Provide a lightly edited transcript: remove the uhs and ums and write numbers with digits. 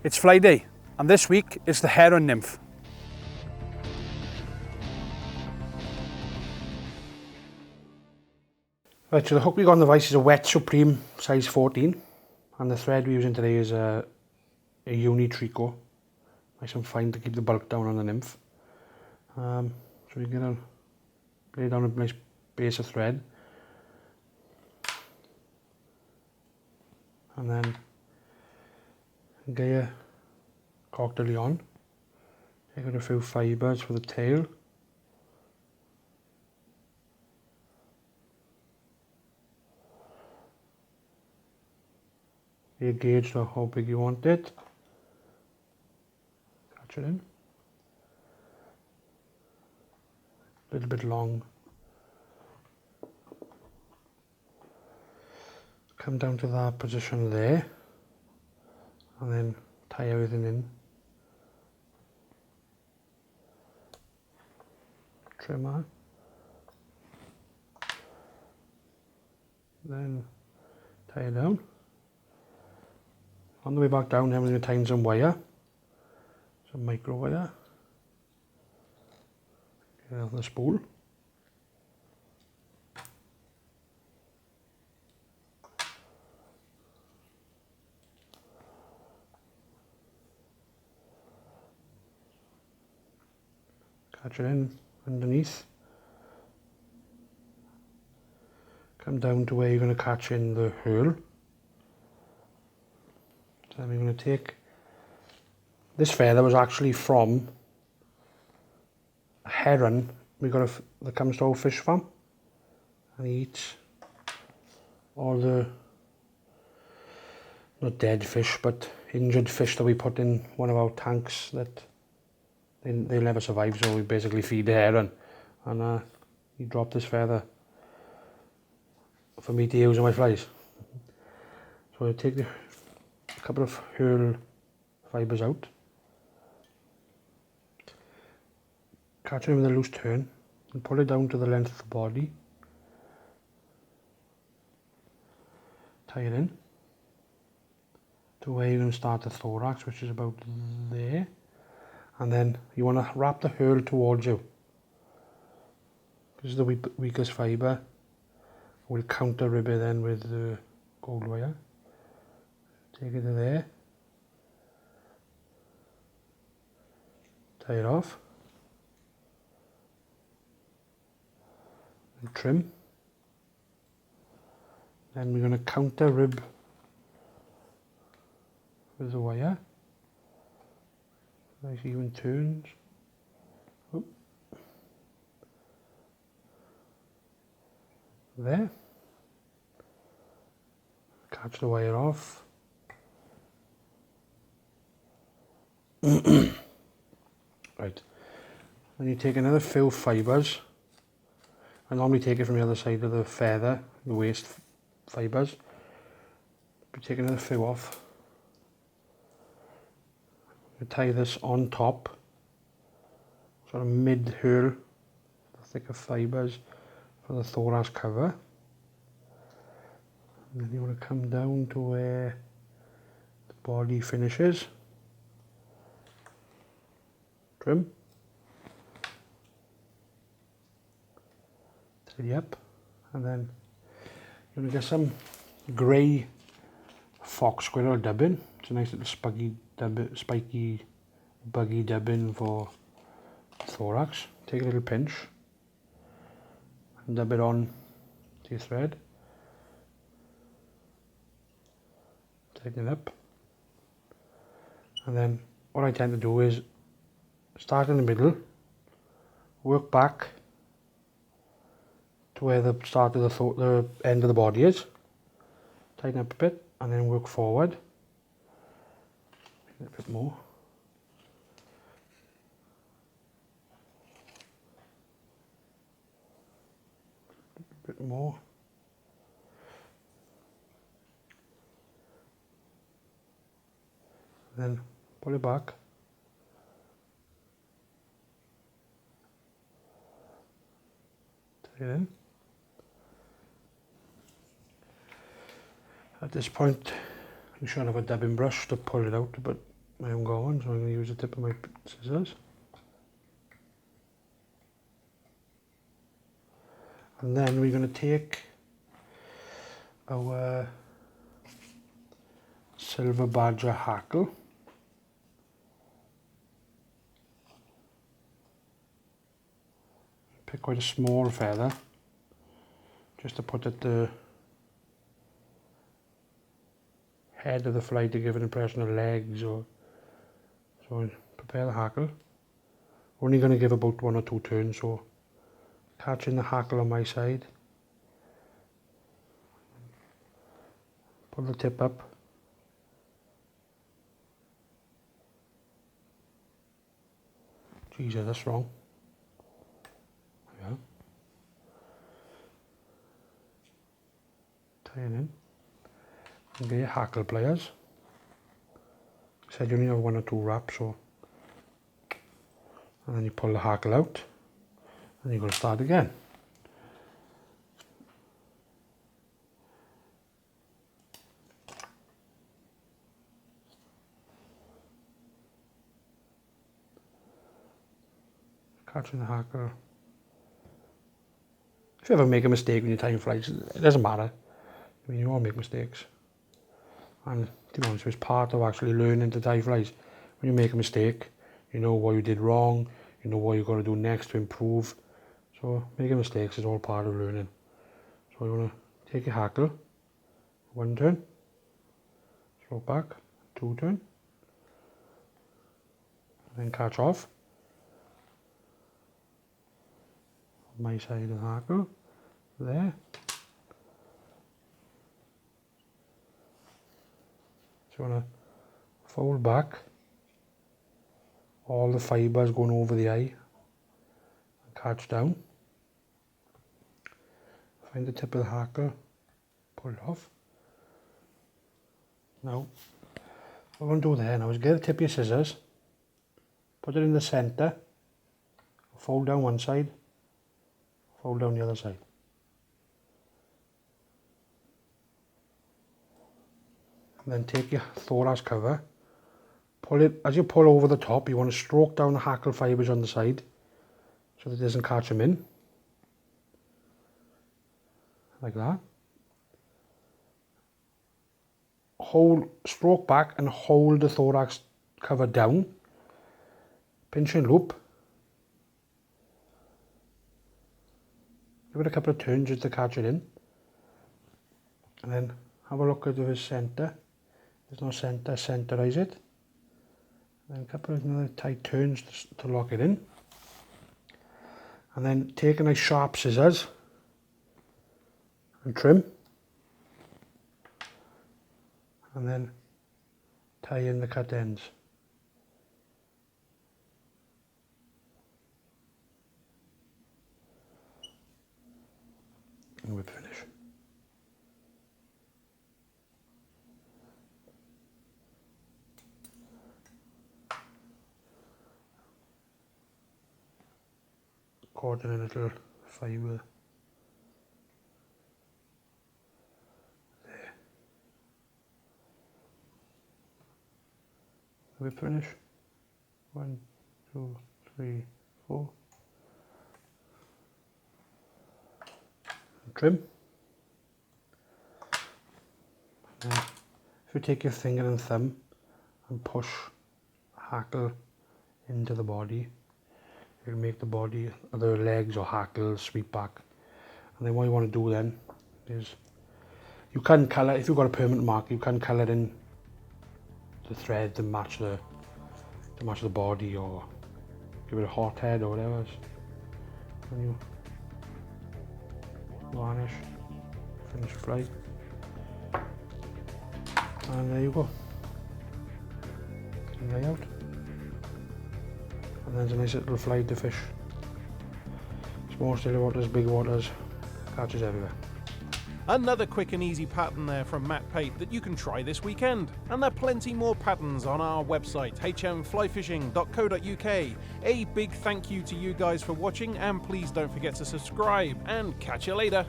It's fly day, and this week is the heron nymph. Right, so the hook we got on the vise is a wet Supreme size 14, and the thread we're using today is a uni tricot, nice and fine to keep the bulk down on the nymph. So we can lay down a nice base of thread, and then get a Coq De Leon. Take out a few fibres for the tail. You gauge how big you want it. Catch it in. A little bit long. Come down to that position there, and then tie everything in. Trim that. Then tie it down. On the way back down, then we're going to tie in some wire, some micro wire. Get off the spool. Catch it in underneath. Come down to where you're going to catch in the herl. So then we're going to take, this feather was actually from a heron we got that comes to our fish farm, and he eats all the, not dead fish, but injured fish that we put in one of our tanks that they'll never survive, so we basically feed the heron. And he dropped this feather for me to use on my flies. So I take a couple of herl fibres out, catch it with a loose turn, and pull it down to the length of the body. Tie it in to where you're going to start the thorax, which is about there. And then you want to wrap the herl towards you. This is the weakest fibre. We'll counter rib it then with the gold wire. Take it to there. Tie it off. And trim. Then we're going to counter rib with the wire. Nice even turns. Oop. There. Catch the wire off. Right. Then you take another few fibres. I normally take it from the other side of the feather, the waist fibres. But take another few off. Tie this on top, sort of mid-herl, the thicker fibres for the thorax cover. And then you want to come down to where the body finishes. Trim. Tidy up, and then you're going to get some grey fox squirrel dubbing. It's a nice little spiky, buggy dubbing for thorax. Take a little pinch and dub it on to your thread. Tighten it up. And then what I tend to do is start in the middle, work back to where the start of the end of the body is. Tighten up a bit and then work forward. A bit more. A bit more. Then pull it back. Tie it in. At this point, you should have a dabbing brush to pull it out, but I haven't got one, so I'm going to use the tip of my scissors. And then we're going to take our silver badger hackle. Pick quite a small feather, just to put at the head of the fly to give an impression of legs, or so. Prepare the hackle. Only going to give about 1 or 2 turns, so catching the hackle on my side, pull the tip up, Jesus, that's wrong. Yeah. Tie it in. And get your hackle pliers. I said you only have 1 or 2 wraps, so. And then you pull the hackle out, and you're going to start again. Catching the hackle. If you ever make a mistake when you're tying flies, it doesn't matter. I mean, you all make mistakes. And to be honest, it's part of actually learning to tie flies. When you make a mistake, you know what you did wrong, you know what you've got to do next to improve. So making mistakes is all part of learning. So you want to take your hackle, 1 turn, throw back, 2 turn, and then catch off. My side of the hackle, there. So you want to fold back, all the fibres going over the eye, and catch down. Find the tip of the hackle, pull it off. Now, what we're going to do there now is get the tip of your scissors, put it in the centre, fold down one side, fold down the other side. And then take your thorax cover, pull it, as you pull over the top, you want to stroke down the hackle fibres on the side so that it doesn't catch them in. Like that. Hold, stroke back and hold the thorax cover down. Pinch and loop. Give it a couple of turns just to catch it in. And then have a look at the centre. There's no centre, centreize it. And then a couple of another tight turns to lock it in. And then take a nice sharp scissors and trim. And then tie in the cut ends. And we're finished. Caught in a little fibre. There. We're finished. 1, 2, 3, 4. Trim. And then if you take your finger and thumb and push the hackle into the body, it'll make the body, other legs or hackle sweep back. And then what you want to do then is, you can colour, if you've got a permanent mark, you can colour in the thread to match the body, or give it a hot head or whatever. And you varnish, finish fly, and there you go. And lay out. And there's a nice little fly to fish. Small still waters, big waters, catches everywhere. Another quick and easy pattern there from Matt Pape that you can try this weekend. And there are plenty more patterns on our website, hmflyfishing.co.uk. A big thank you to you guys for watching, and please don't forget to subscribe, and catch you later.